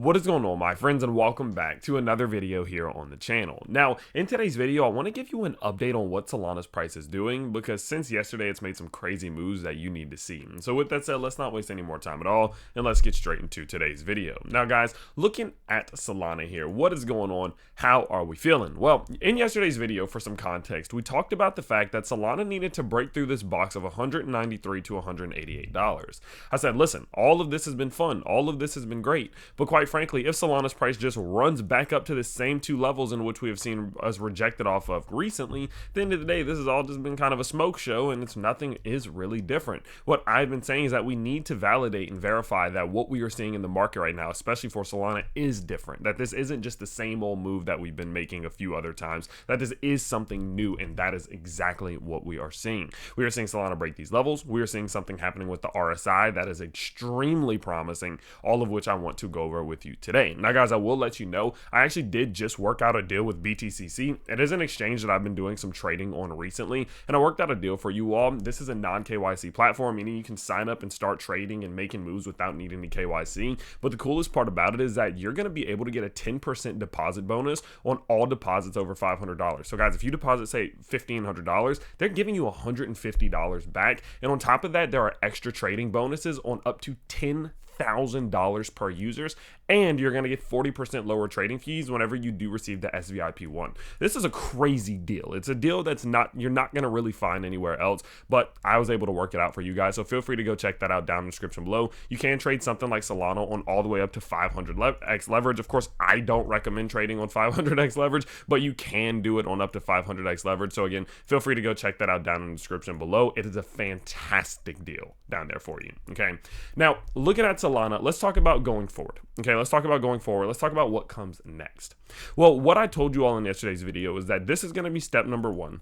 What is going on, my friends, and welcome back to another video here on the channel. Now, in today's video, I want to give you an update on what Solana's price is doing, because since yesterday, it's made some crazy moves that you need to see. And so with that said, let's not waste any more time at all, and let's get straight into today's video. Now, guys, looking at Solana here, what is going on? How are we feeling? Well, in yesterday's video, for some context, we talked about the fact that Solana needed to break through this box of $193 to $188. I said, listen, all of this has been fun. All of this has been great. But quite frankly, if Solana's price just runs back up to the same two levels in which we have seen us rejected off of recently, at the end of the day, this has all just been kind of a smoke show, and nothing is really different. What I've been saying is that we need to validate and verify that what we are seeing in the market right now, especially for Solana, is different. That this isn't just the same old move that we've been making a few other times. That this is something new, and that is exactly what we are seeing. We are seeing Solana break these levels. We are seeing something happening with the RSI that is extremely promising, all of which I want to go over with you today. Now, guys, I will let you know, I actually did just work out a deal with BTCC. It is an exchange that I've been doing some trading on recently, and I worked out a deal for you all. This is a non-KYC platform, meaning you can sign up and start trading and making moves without needing the KYC. But the coolest part about it is that you're going to be able to get a 10% deposit bonus on all deposits over $500. So, guys, if you deposit, say, $1,500, they're giving you $150 back. And on top of that, there are extra trading bonuses on up to $10,000 per users, and you're going to get 40% lower trading fees whenever you do receive the SVIP1. This is a crazy deal. It's a deal that's you're not going to really find anywhere else, but I was able to work it out for you guys, so feel free to go check that out down in the description below. You can trade something like Solana on all the way up to 500x leverage. Of course, I don't recommend trading on 500x leverage, but you can do it on up to 500x leverage. So again, feel free to go check that out down in the description below. It is a fantastic deal down there for you. Okay, now looking at Solana, let's talk about going forward. Okay, let's talk about going forward. Let's talk about what comes next. Well, what I told you all in yesterday's video is that this is going to be step number one.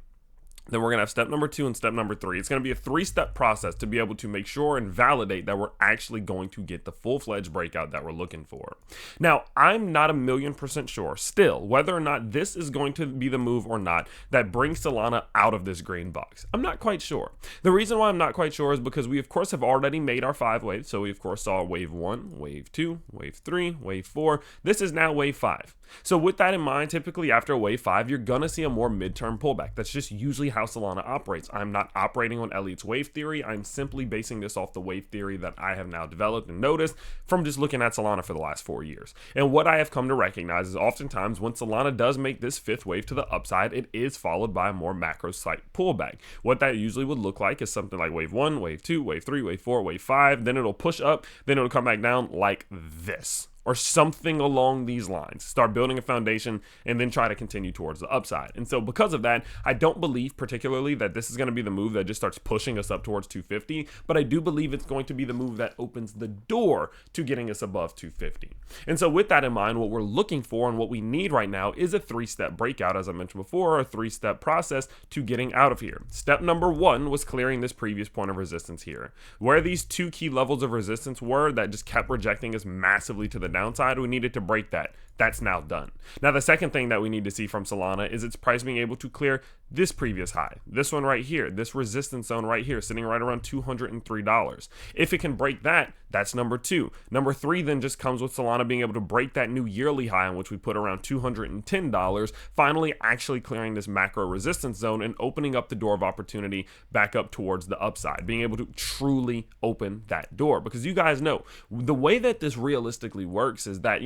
Then we're going to have step number 2 and step number 3. It's going to be a 3-step process to be able to make sure and validate that we're actually going to get the full-fledged breakout that we're looking for. Now, I'm not 1,000,000% sure still whether or not this is going to be the move or not that brings Solana out of this green box. I'm not quite sure. The reason why I'm not quite sure is because we, of course, have already made our 5 waves. So we, of course, saw wave 1, wave 2, wave 3, wave 4. This is now wave 5. So with that in mind, typically after wave 5, you're going to see a more midterm pullback. That's just usually how Solana operates. I'm not operating on Elliot's wave theory. I'm simply basing this off the wave theory that I have now developed and noticed from just looking at Solana for the last 4 years. And what I have come to recognize is oftentimes when Solana does make this 5th wave to the upside, it is followed by a more macro site pullback. What that usually would look like is something like wave 1, wave 2, wave 3, wave 4, wave 5. Then it'll push up, then it'll come back down like this, or something along these lines. Start building a foundation and then try to continue towards the upside. And so because of that, I don't believe particularly that this is going to be the move that just starts pushing us up towards 250, but I do believe it's going to be the move that opens the door to getting us above 250. And so with that in mind, what we're looking for and what we need right now is a 3-step breakout, as I mentioned before, or a 3-step process to getting out of here. Step number 1 was clearing this previous point of resistance here. Where these 2 key levels of resistance were that just kept rejecting us massively to the downside, we needed to break that. That's now done. Now, the second thing that we need to see from Solana is its price being able to clear this previous high, this one right here, this resistance zone right here, sitting right around $203. If it can break that, that's number 2. Number 3 then just comes with Solana being able to break that new yearly high in which we put around $210, finally actually clearing this macro resistance zone and opening up the door of opportunity back up towards the upside, being able to truly open that door. Because you guys know, the way that this realistically works is that,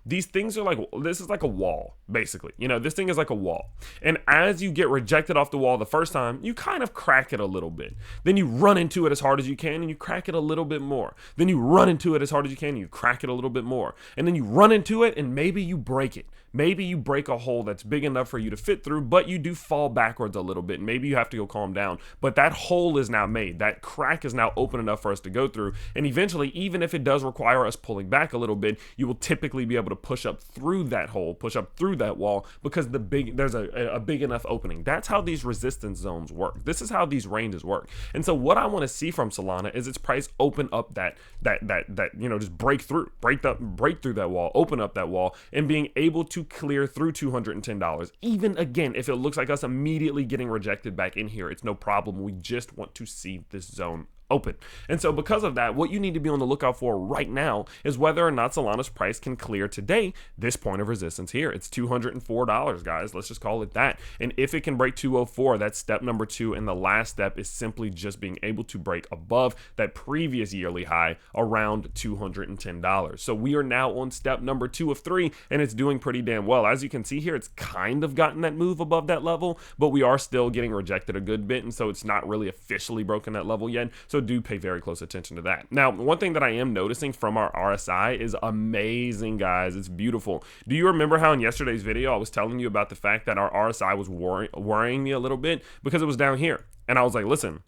these things are like, this is like a wall, basically. This thing is like a wall. And as you get rejected off the wall the first time, you kind of crack it a little bit. Then you run into it as hard as you can and you crack it a little bit more. Then you run into it as hard as you can and you crack it a little bit more. And then you run into it and maybe you break it. Maybe you break a hole that's big enough for you to fit through, but you do fall backwards a little bit. Maybe you have to go calm down, but that hole is now made. That crack is now open enough for us to go through. And eventually, even if it does require us pulling back a little bit, you will typically be able to push up through that hole, push up through that wall, because there's a big enough opening. That's how these resistance zones work. This is how these ranges work. And so what I want to see from Solana is its price open up that just break through that wall, open up that wall, and being able to clear through $210. Even again, if it looks like us immediately getting rejected back in here, it's no problem. We just want to see this zone open. And so because of that, what you need to be on the lookout for right now is whether or not Solana's price can clear today this point of resistance here. It's $204, guys. Let's just call it that. And if it can break 204, that's step number 2. And the last step is simply just being able to break above that previous yearly high around $210. So we are now on step number 2 of 3, and it's doing pretty damn well. As you can see here, it's kind of gotten that move above that level, but we are still getting rejected a good bit. And so it's not really officially broken that level yet. So do pay very close attention to that. Now, one thing that I am noticing from our RSI is amazing, guys. It's beautiful. Do you remember how in yesterday's video I was telling you about the fact that our RSI was worrying me a little bit because it was down here? And I was like, listen,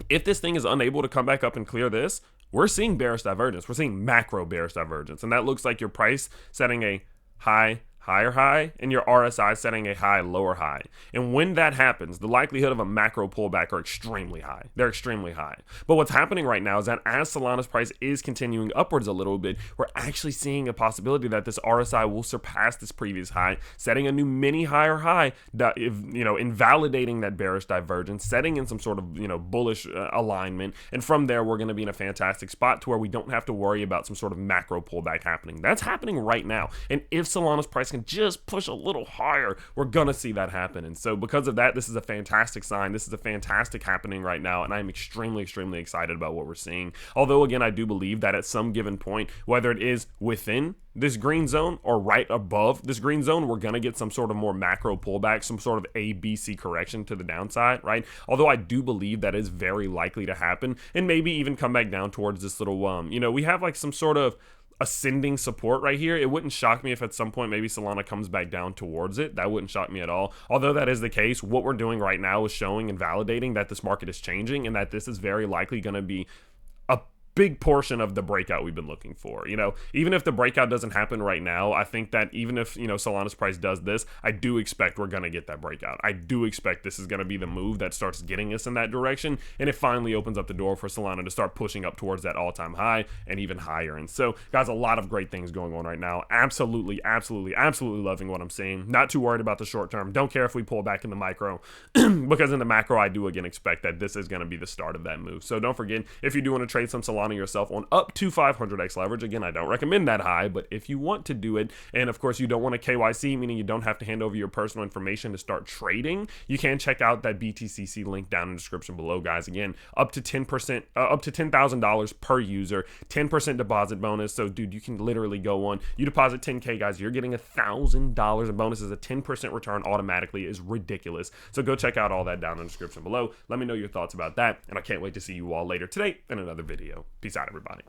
if this thing is unable to come back up and clear this, we're seeing bearish divergence. We're seeing macro bearish divergence. And that looks like your price setting a higher high, and your RSI setting a lower high. And when that happens, the likelihood of a macro pullback are extremely high. They're extremely high. But what's happening right now is that as Solana's price is continuing upwards a little bit, we're actually seeing a possibility that this RSI will surpass this previous high, setting a new mini higher high, invalidating that bearish divergence, setting in some sort of, bullish alignment. And from there, we're going to be in a fantastic spot to where we don't have to worry about some sort of macro pullback happening. That's happening right now. And if Solana's price can just push a little higher, we're gonna see that happen. And so because of that, this is a fantastic sign. This is a fantastic happening right now, and I'm extremely excited about what we're seeing. Although again, I do believe that at some given point, whether it is within this green zone or right above this green zone, we're gonna get some sort of more macro pullback, some sort of ABC correction to the downside, right? Although I do believe that is very likely to happen, and maybe even come back down towards this little we have like some sort of ascending support right here. It wouldn't shock me if at some point maybe Solana comes back down towards it. That wouldn't shock me at all. Although that is the case, what we're doing right now is showing and validating that this market is changing and that this is very likely going to be a big portion of the breakout we've been looking for. Even if the breakout doesn't happen right now, I think that even if, Solana's price does this, I do expect we're going to get that breakout. I do expect this is going to be the move that starts getting us in that direction, and it finally opens up the door for Solana to start pushing up towards that all-time high and even higher. And so, guys, a lot of great things going on right now. Absolutely loving what I'm seeing. Not too worried about the short term. Don't care if we pull back in the micro, because in the macro, I do again expect that this is going to be the start of that move. So don't forget, if you do want to trade some Solana yourself on up to 500x leverage, again, I don't recommend that high, but if you want to do it, and of course you don't want a KYC, meaning you don't have to hand over your personal information to start trading, you can check out that BTCC link down in the description below, guys. Again, up to $10,000 per user, 10% deposit bonus. So dude, you can literally go on, you deposit 10K, guys, you're getting $1,000 in bonuses. A 10% return automatically is ridiculous. So go check out all that down in the description below. Let me know your thoughts about that, and I can't wait to see you all later today in another video. Peace out, everybody.